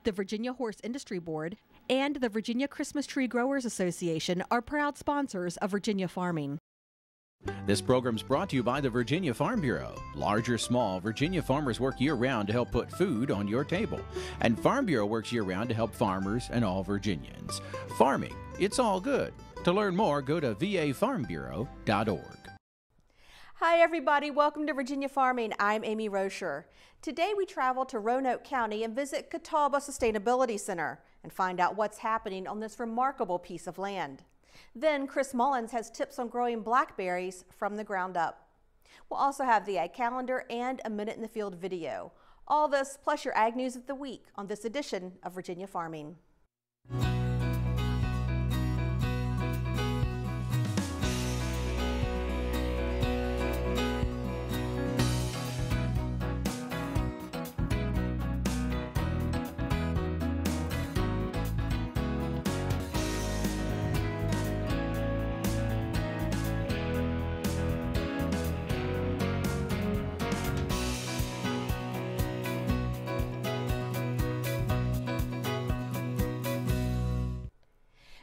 The Virginia Horse Industry Board and the Virginia Christmas Tree Growers Association are proud sponsors of Virginia farming. This program's brought to you by the Virginia Farm Bureau. Large or small, Virginia farmers work year-round to help put food on your table. And Farm Bureau works year-round to help farmers and all Virginians. Farming, it's all good. To learn more, go to vafarmbureau.org. Hi everybody, welcome to Virginia Farming. I'm Amy Roscher. Today we travel to Roanoke County and visit Catawba Sustainability Center and find out what's happening on this remarkable piece of land. Then Chris Mullins has tips on growing blackberries from the ground up. We'll also have the ag calendar and a Minute in the Field video. All this plus your ag news of the week on this edition of Virginia Farming.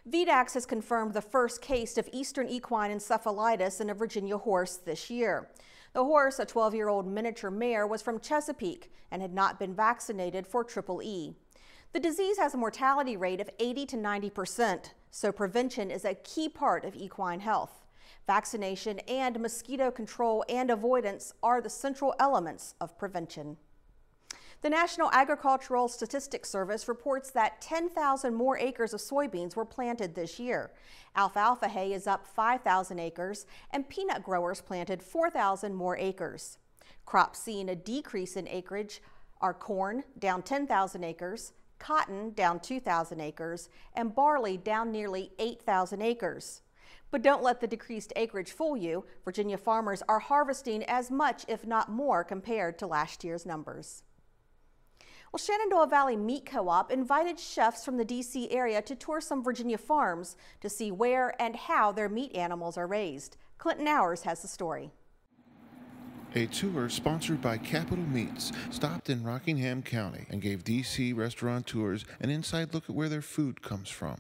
VDAX has confirmed the first case of eastern equine encephalitis in a Virginia horse this year. The horse, a 12-year-old miniature mare, was from Chesapeake and had not been vaccinated for Triple E. The disease has a mortality rate of 80 to 90%, so prevention is a key part of equine health. Vaccination and mosquito control and avoidance are the central elements of prevention. The National Agricultural Statistics Service reports that 10,000 more acres of soybeans were planted this year. Alfalfa hay is up 5,000 acres, and peanut growers planted 4,000 more acres. Crops seeing a decrease in acreage are corn, down 10,000 acres, cotton, down 2,000 acres, and barley, down nearly 8,000 acres. But don't let the decreased acreage fool you. Virginia farmers are harvesting as much, if not more, compared to last year's numbers. Well, Shenandoah Valley Meat Co-op invited chefs from the D.C. area to tour some Virginia farms to see where and how their meat animals are raised. Clinton Hours has the story. A tour sponsored by Capital Meats stopped in Rockingham County and gave D.C. restaurateurs an inside look at where their food comes from.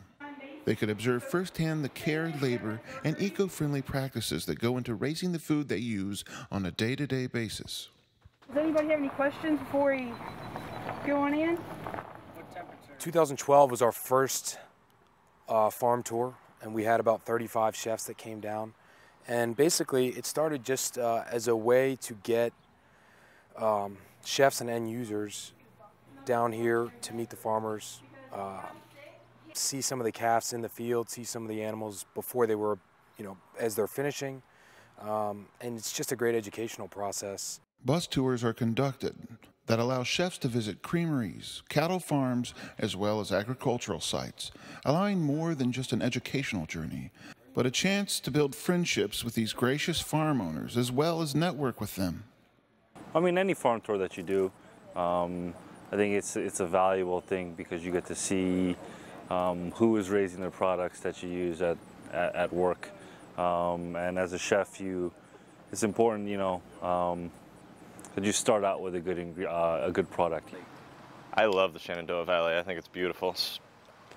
They could observe firsthand the care, labor, and eco-friendly practices that go into raising the food they use on a day-to-day basis. Does anybody have any questions before we go on in? 2012 was our first farm tour, and we had about 35 chefs that came down. And basically, it started just as a way to get chefs and end users down here to meet the farmers, see some of the calves in the field, see some of the animals before they were, as they're finishing. And it's just a great educational process. Bus tours are conducted that allow chefs to visit creameries, cattle farms, as well as agricultural sites, allowing more than just an educational journey, but a chance to build friendships with these gracious farm owners, as well as network with them. I mean, any farm tour that you do, I think it's a valuable thing because you get to see who is raising the products that you use at work. And as a chef, it's important, that you start out with a good product. I love the Shenandoah Valley. I think it's beautiful.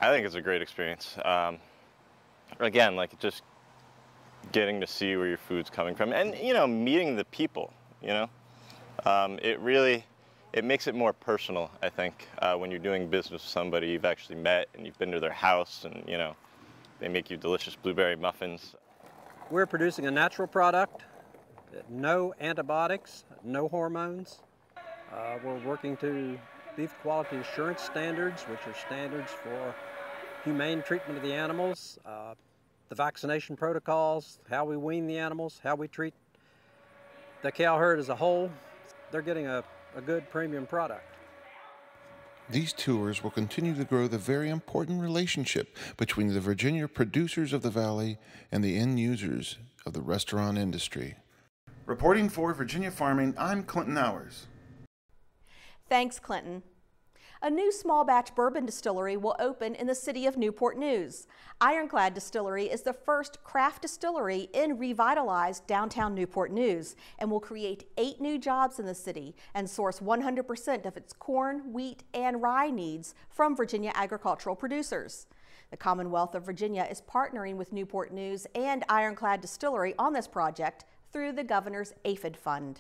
I think it's a great experience. Again, like just getting to see where your food's coming from, and meeting the people. It makes it more personal. I think when you're doing business with somebody you've actually met and you've been to their house, and they make you delicious blueberry muffins. We're producing a natural product. No antibiotics, no hormones. We're working to beef quality assurance standards, which are standards for humane treatment of the animals, the vaccination protocols, how we wean the animals, how we treat the cow herd as a whole. They're getting a good premium product. These tours will continue to grow the very important relationship between the Virginia producers of the valley and the end users of the restaurant industry. Reporting for Virginia Farming, I'm Clinton Hours. Thanks, Clinton. A new small batch bourbon distillery will open in the city of Newport News. Ironclad Distillery is the first craft distillery in revitalized downtown Newport News and will create 8 new jobs in the city and source 100% of its corn, wheat, and rye needs from Virginia agricultural producers. The Commonwealth of Virginia is partnering with Newport News and Ironclad Distillery on this project through the governor's aphid fund.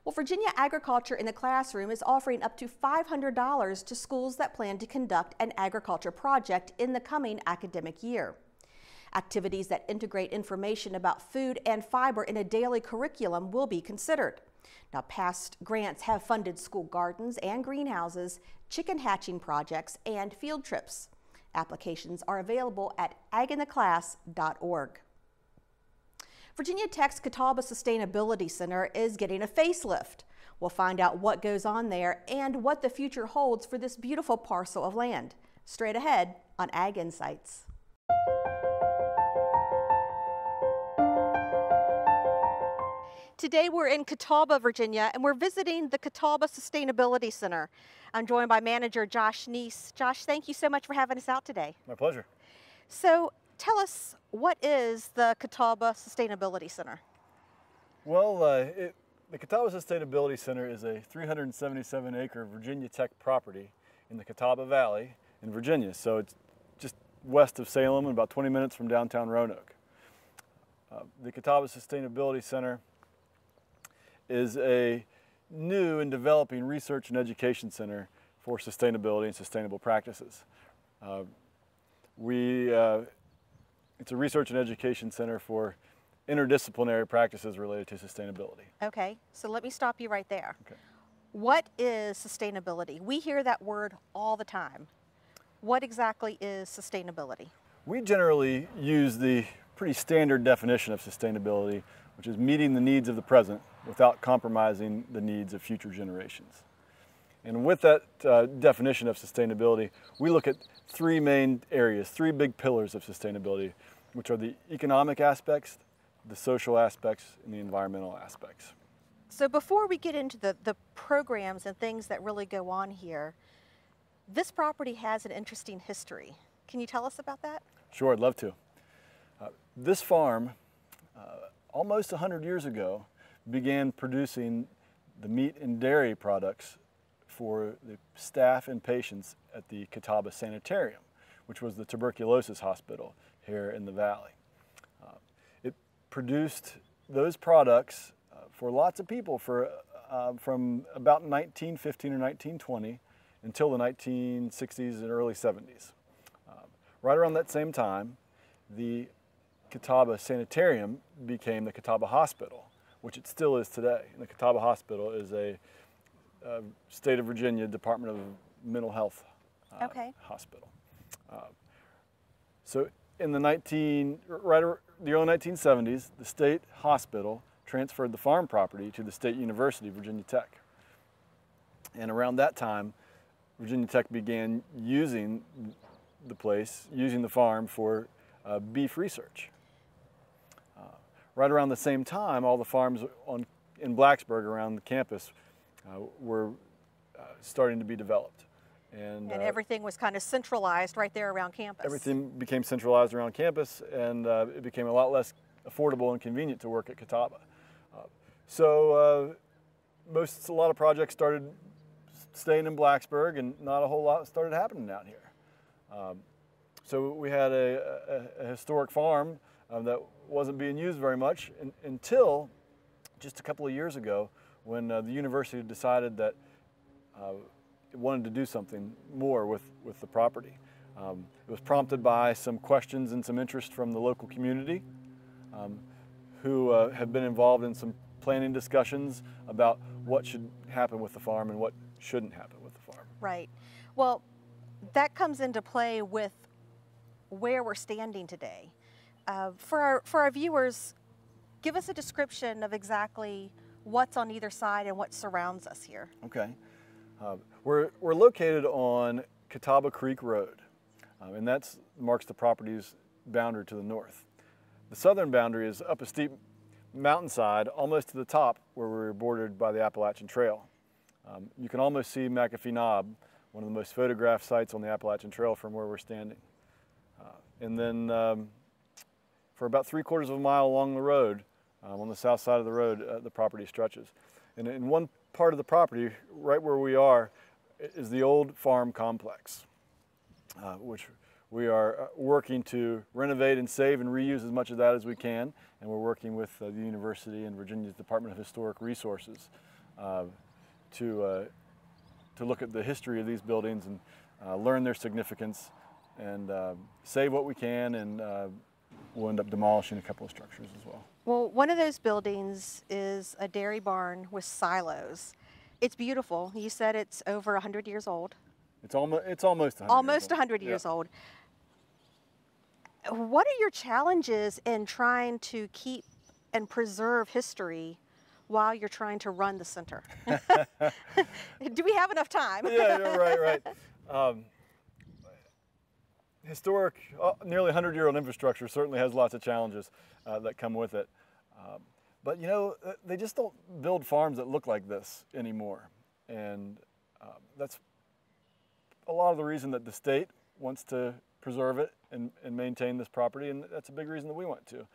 Well, Virginia Agriculture in the Classroom is offering up to $500 to schools that plan to conduct an agriculture project in the coming academic year. Activities that integrate information about food and fiber in a daily curriculum will be considered. Now, past grants have funded school gardens and greenhouses, chicken hatching projects, and field trips. Applications are available at agintheclass.org. Virginia Tech's Catawba Sustainability Center is getting a facelift. We'll find out what goes on there and what the future holds for this beautiful parcel of land. Straight ahead on Ag Insights. Today we're in Catawba, Virginia, and we're visiting the Catawba Sustainability Center. I'm joined by manager Josh Neese. Josh, thank you so much for having us out today. My pleasure. So tell us, what is the Catawba Sustainability Center? Well, the Catawba Sustainability Center is a 377-acre Virginia Tech property in the Catawba Valley in Virginia. So it's just west of Salem and about 20 minutes from downtown Roanoke. The Catawba Sustainability Center is a new and developing research and education center for sustainability and sustainable practices. It's a research and education center for interdisciplinary practices related to sustainability. Okay, so let me stop you right there. Okay. What is sustainability? We hear that word all the time. What exactly is sustainability? We generally use the pretty standard definition of sustainability, which is meeting the needs of the present without compromising the needs of future generations. And with that definition of sustainability, we look at 3 main areas, 3 big pillars of sustainability, which are the economic aspects, the social aspects, and the environmental aspects. So before we get into the programs and things that really go on here, this property has an interesting history. Can you tell us about that? Sure, I'd love to. This farm, almost 100 years ago, began producing the meat and dairy products for the staff and patients at the Catawba Sanitarium, which was the tuberculosis hospital here in the valley. It produced those products for lots of people for, from about 1915 or 1920 until the 1960s and early 70s. Right around that same time, the Catawba Sanitarium became the Catawba Hospital, which it still is today. And the Catawba Hospital is a state of Virginia Department of Mental Health hospital. So in the the early 1970s, the state hospital transferred the farm property to the State University, Virginia Tech. And around that time, Virginia Tech began using the farm for beef research. Right around the same time, all the farms in Blacksburg around the campus were starting to be developed. And everything was kind of centralized right there around campus. Everything became centralized around campus, and it became a lot less affordable and convenient to work at Catawba. So a lot of projects started staying in Blacksburg, and not a whole lot started happening out here. So we had a historic farm that wasn't being used very much until just a couple of years ago, when the university decided that it wanted to do something more with the property. It was prompted by some questions and some interest from the local community who have been involved in some planning discussions about what should happen with the farm and what shouldn't happen with the farm. Right. Well, that comes into play with where we're standing today. For our viewers, give us a description of exactly what's on either side and what surrounds us here. Okay. We're located on Catawba Creek Road, and that marks the property's boundary to the north. The southern boundary is up a steep mountainside almost to the top, where we're bordered by the Appalachian Trail. You can almost see McAfee Knob, one of the most photographed sites on the Appalachian Trail from where we're standing. And then for about 3/4 of a mile along the road, on the south side of the road, the property stretches. And in one part of the property, right where we are, is the old farm complex, which we are working to renovate and save and reuse as much of that as we can. And we're working with the university and Virginia's Department of Historic Resources to look at the history of these buildings and learn their significance and save what we can, and we'll end up demolishing a couple of structures as well. Well, one of those buildings is a dairy barn with silos. It's beautiful. You said it's over 100 years old. It's almost 100 Almost years old. 100 years old. What are your challenges in trying to keep and preserve history while you're trying to run the center? Do we have enough time? Yeah, you're right. Historic, nearly 100-year-old infrastructure certainly has lots of challenges that come with it. But you know, they just don't build farms that look like this anymore. And that's a lot of the reason that the state wants to preserve it and maintain this property, and that's a big reason that we want to.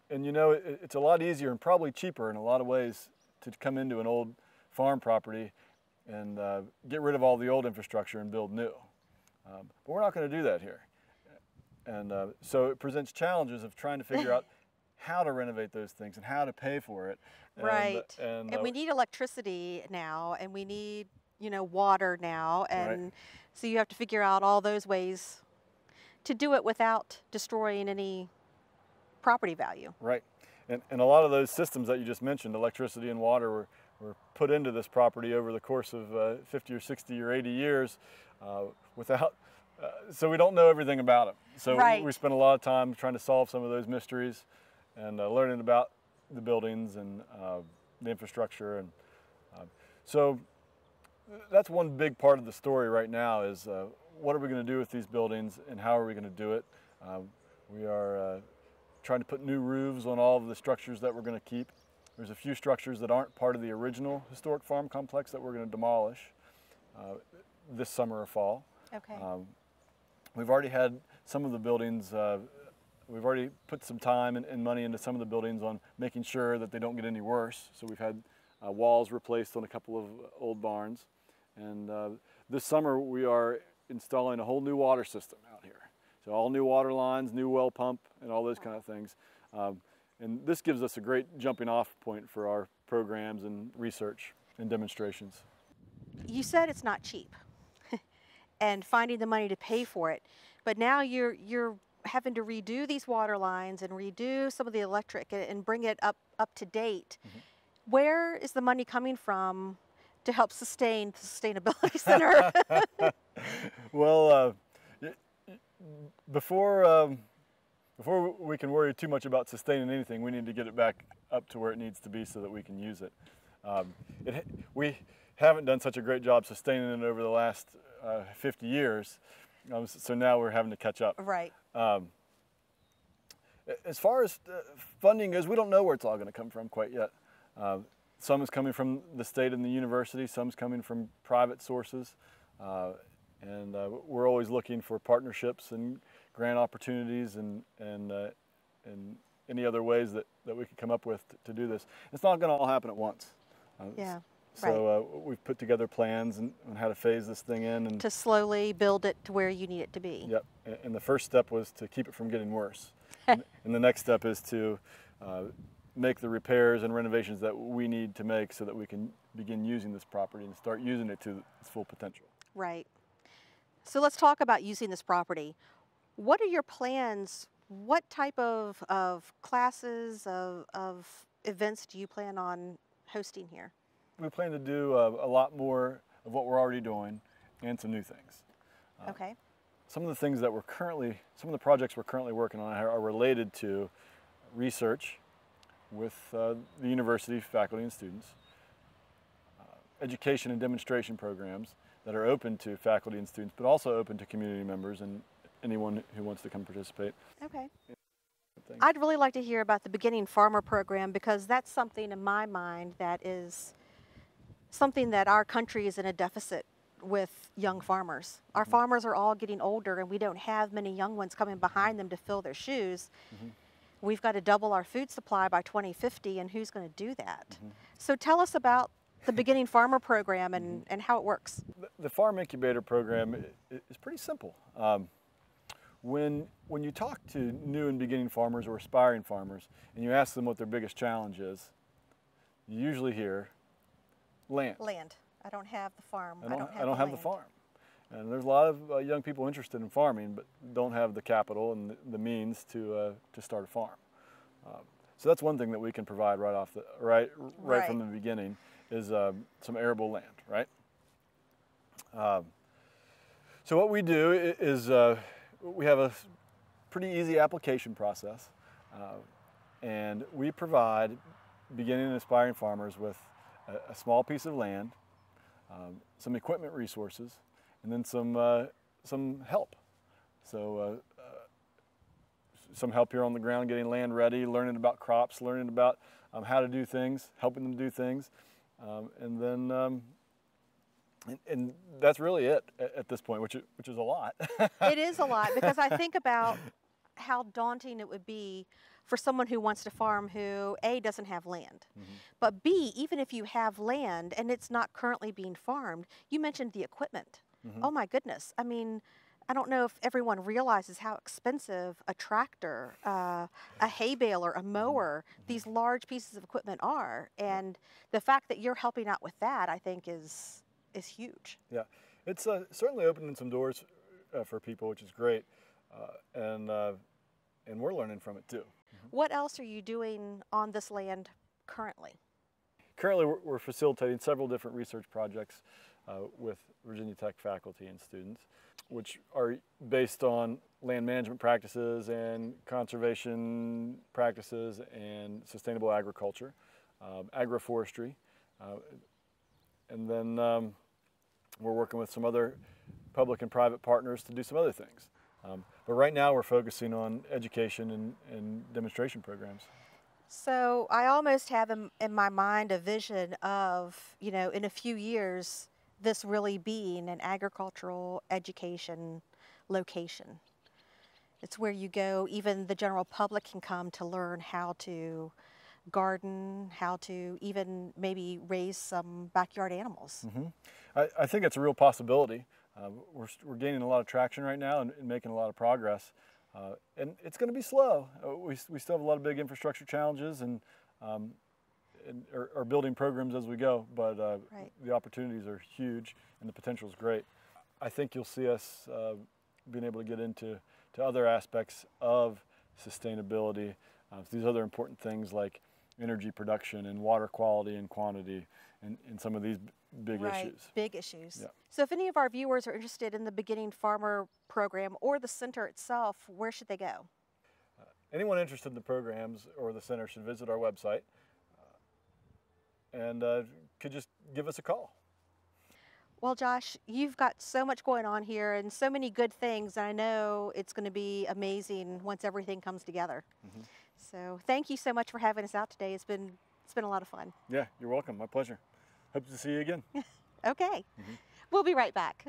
And you know, it's a lot easier and probably cheaper in a lot of ways to come into an old farm property and get rid of all the old infrastructure and build new. But we're not going to do that here. And so it presents challenges of trying to figure out how to renovate those things and how to pay for it. Right. And we need electricity now, and we need, you know, water now. And right. So you have to figure out all those ways to do it without destroying any property value. Right. And a lot of those systems that you just mentioned, electricity and water, were put into this property over the course of 50 or 60 or 80 years without, so we don't know everything about them. So right. we spent a lot of time trying to solve some of those mysteries and learning about the buildings and the infrastructure. And so that's one big part of the story right now is what are we going to do with these buildings and how are we going to do it? We are trying to put new roofs on all of the structures that we're going to keep. There's a few structures that aren't part of the original historic farm complex that we're going to demolish this summer or fall. Okay. We've already had some of the buildings, we've already put some time and money into some of the buildings on making sure that they don't get any worse. So we've had walls replaced on a couple of old barns. And this summer we are installing a whole new water system out here. So all new water lines, new well pump, and all those kind of things. And this gives us a great jumping off point for our programs and research and demonstrations. You said it's not cheap and finding the money to pay for it, but now you're having to redo these water lines and redo some of the electric and bring it up to date. Mm-hmm. Where is the money coming from to help sustain the Sustainability Center? Well, before we can worry too much about sustaining anything, we need to get it back up to where it needs to be so that we can use it. We haven't done such a great job sustaining it over the last 50 years, so now we're having to catch up. Right. As far as funding goes, we don't know where it's all going to come from quite yet. Some is coming from the state and the university, some's coming from private sources, and we're always looking for partnerships and grant opportunities and any other ways that we can come up with to do this. It's not going to all happen at once. Yeah. So we've put together plans on how to phase this thing in. And to slowly build it to where you need it to be. Yep. And the first step was to keep it from getting worse. And the next step is to make the repairs and renovations that we need to make so that we can begin using this property and start using it to its full potential. Right. So let's talk about using this property. What are your plans? What type of classes, of events do you plan on hosting here? We plan to do a lot more of what we're already doing and some new things. Okay. Some of the things that some of the projects we're currently working on are related to research with the university faculty and students, education and demonstration programs that are open to faculty and students, but also open to community members and anyone who wants to come participate. Okay. I'd really like to hear about the Beginning Farmer program because that's something in my mind that is something that our country is in a deficit with young farmers. Our farmers are all getting older, and we don't have many young ones coming behind them to fill their shoes. We've got to double our food supply by 2050, and who's going to do that? So tell us about the Beginning Farmer program and how it works. The Farm Incubator program is pretty simple. When you talk to new and beginning farmers or aspiring farmers, and you ask them what their biggest challenge is, you usually hear land. Land. I don't have the farm. I don't have the farm. And there's a lot of young people interested in farming, but don't have the capital and the means to start a farm. So that's one thing that we can provide right from the beginning is some arable land, right? So what we do is we have a pretty easy application process, and we provide beginning and aspiring farmers with a small piece of land, some equipment resources, and then some help. So some help here on the ground, getting land ready, learning about crops, learning about how to do things, helping them do things, and then and that's really it at this point, which is a lot. It is a lot, because I think about how daunting it would be for someone who wants to farm who, A, doesn't have land, but B, even if you have land and it's not currently being farmed, you mentioned the equipment. Oh my goodness. I mean, I don't know if everyone realizes how expensive a tractor, a hay baler, a mower, these large pieces of equipment are. And the fact that you're helping out with that, I think, is huge. Yeah, it's certainly opening some doors for people, which is great. And we're learning from it too. What else are you doing on this land currently? Currently, we're facilitating several different research projects with Virginia Tech faculty and students, which are based on land management practices and conservation practices and sustainable agriculture, agroforestry, and then we're working with some other public and private partners to do some other things. But right now we're focusing on education and demonstration programs. So I almost have in my mind a vision of, you know, in a few years, this really being an agricultural education location. It's where you go, even the general public can come to learn how to garden, how to even maybe raise some backyard animals. I think it's a real possibility. We're gaining a lot of traction right now and making a lot of progress. And it's going to be slow. We still have a lot of big infrastructure challenges and are building programs as we go, but the opportunities are huge and the potential is great. I think you'll see us being able to get into other aspects of sustainability, these other important things like energy production and water quality and quantity and some of these big issues. Big issues. Yeah. So if any of our viewers are interested in the Beginning Farmer program or the center itself, where should they go? Anyone interested in the programs or the center should visit our website and could just give us a call. Well, Josh, you've got so much going on here and so many good things, and I know it's going to be amazing once everything comes together. So thank you so much for having us out today. It's been a lot of fun. Yeah, you're welcome. My pleasure. Hope to see you again. Okay. We'll be right back.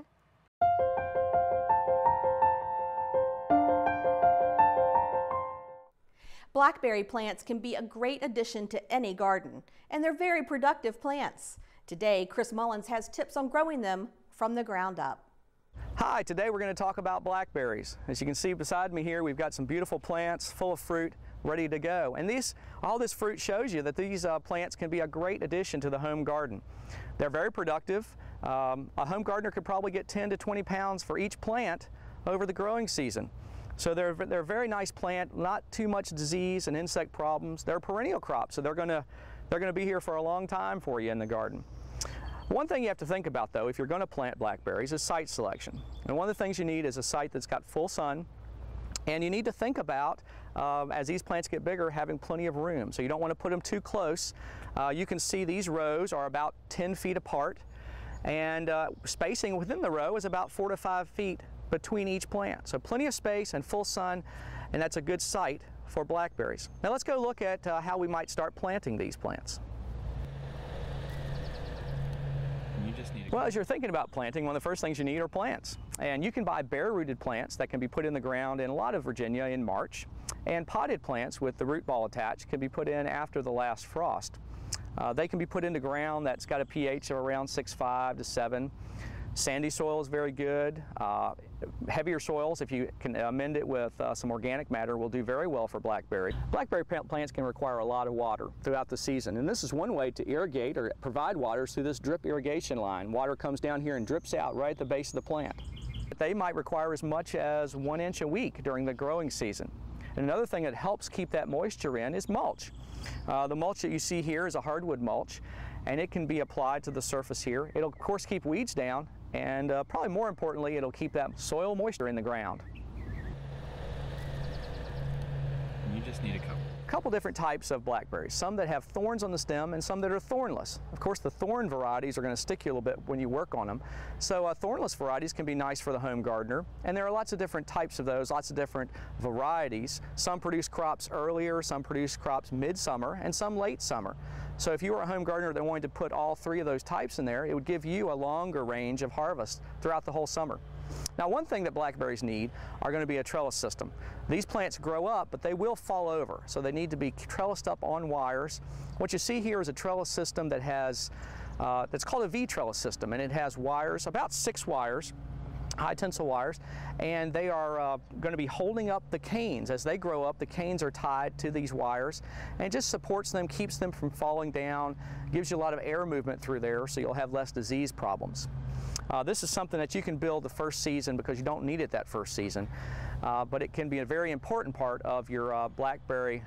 Blackberry plants can be a great addition to any garden, and they're very productive plants. Today, Chris Mullins has tips on growing them from the ground up. Hi, today we're going to talk about blackberries. As you can see beside me here, we've got some beautiful plants full of fruit ready to go. And all this fruit shows you that these plants can be a great addition to the home garden. They're very productive. A home gardener could probably get 10 to 20 pounds for each plant over the growing season. So they're a very nice plant, not too much disease and insect problems. They're a perennial crop, so they're going to be here for a long time for you in the garden. One thing you have to think about, though, if you're going to plant blackberries, is site selection. And one of the things you need is a site that's got full sun, and you need to think about, as these plants get bigger, having plenty of room. So you don't want to put them too close. You can see these rows are about 10 feet apart, and spacing within the row is about 4 to 5 feet between each plant. So plenty of space and full sun, and that's a good site for blackberries. Now let's go look at how we might start planting these plants. Well, as you're thinking about planting, one of the first things you need are plants. And you can buy bare-rooted plants that can be put in the ground in a lot of Virginia in March. And potted plants with the root ball attached can be put in after the last frost. They can be put into ground that's got a pH of around 6.5 to 7. Sandy soil is very good. Heavier soils, if you can amend it with some organic matter, will do very well for blackberry. Blackberry plants can require a lot of water throughout the season, and this is one way to irrigate or provide water through this drip irrigation line. Water comes down here and drips out right at the base of the plant. They might require as much as 1 inch a week during the growing season. And another thing that helps keep that moisture in is mulch. The mulch that you see here is a hardwood mulch, and it can be applied to the surface here. It'll of course keep weeds down, and probably more importantly, it'll keep that soil moisture in the ground. You just need a couple different types of blackberries, some that have thorns on the stem and some that are thornless. Of course, the thorn varieties are going to stick you a little bit when you work on them. So thornless varieties can be nice for the home gardener, and there are lots of different types of those, lots of different varieties. Some produce crops earlier, some produce crops midsummer, and some late summer. So if you were a home gardener that wanted to put all 3 of those types in there, it would give you a longer range of harvest throughout the whole summer. Now, one thing that blackberries need are going to be a trellis system. These plants grow up, but they will fall over, so they need to be trellised up on wires. What you see here is a trellis system that has, that's called a V-trellis system, and it has wires, about 6 wires, high tensile wires, and they are going to be holding up the canes. As they grow up, the canes are tied to these wires, and it just supports them, keeps them from falling down, gives you a lot of air movement through there, so you'll have less disease problems. This is something that you can build the first season because you don't need it that first season, but it can be a very important part of your blackberry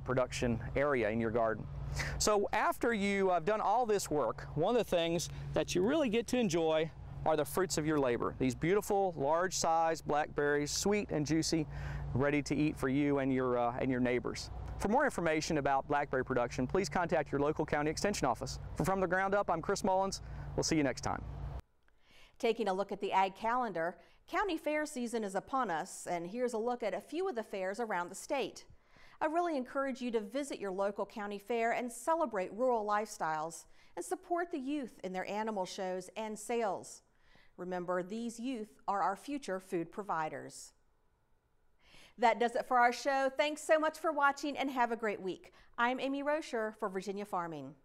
production area in your garden. So after you have done all this work, one of the things that you really get to enjoy are the fruits of your labor. These beautiful, large-sized blackberries, sweet and juicy, ready to eat for you and your neighbors. For more information about blackberry production, please contact your local county extension office. From the Ground Up, I'm Chris Mullins. We'll see you next time. Taking a look at the ag calendar, county fair season is upon us, and here's a look at a few of the fairs around the state. I really encourage you to visit your local county fair and celebrate rural lifestyles and support the youth in their animal shows and sales. Remember, these youth are our future food providers. That does it for our show. Thanks so much for watching and have a great week. I'm Amy Roscher for Virginia Farming.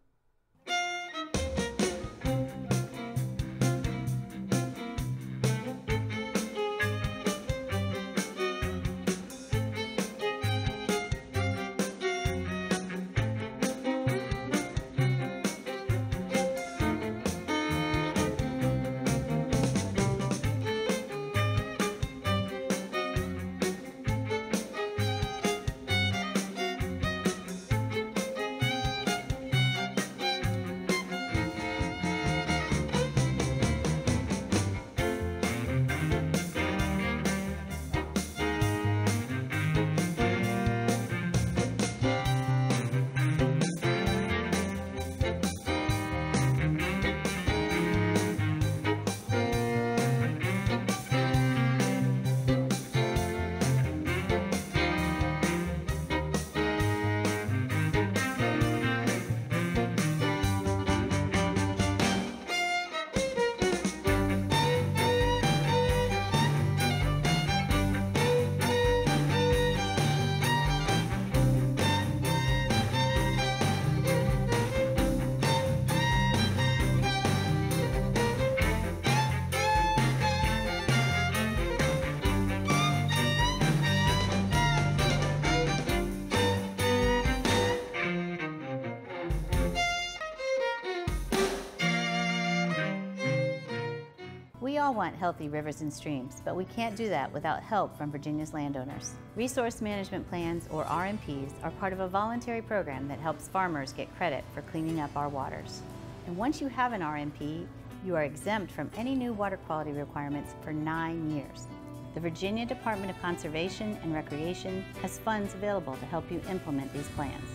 We all want healthy rivers and streams, but we can't do that without help from Virginia's landowners. Resource Management Plans, or RMPs, are part of a voluntary program that helps farmers get credit for cleaning up our waters. And once you have an RMP, you are exempt from any new water quality requirements for 9 years. The Virginia Department of Conservation and Recreation has funds available to help you implement these plans.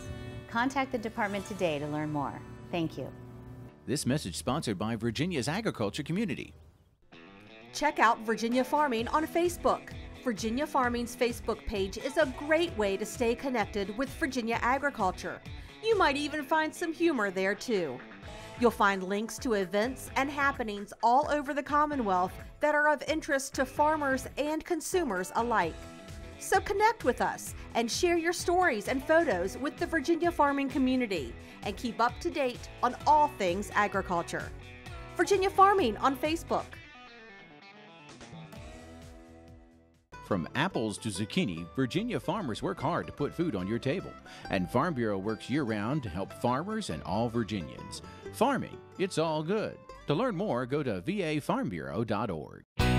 Contact the department today to learn more. Thank you. This message sponsored by Virginia's agriculture community. Check out Virginia Farming on Facebook. Virginia Farming's Facebook page is a great way to stay connected with Virginia agriculture. You might even find some humor there too. You'll find links to events and happenings all over the Commonwealth that are of interest to farmers and consumers alike. So connect with us and share your stories and photos with the Virginia farming community and keep up to date on all things agriculture. Virginia Farming on Facebook. From apples to zucchini, Virginia farmers work hard to put food on your table. And Farm Bureau works year-round to help farmers and all Virginians. Farming, it's all good. To learn more, go to vafarmbureau.org.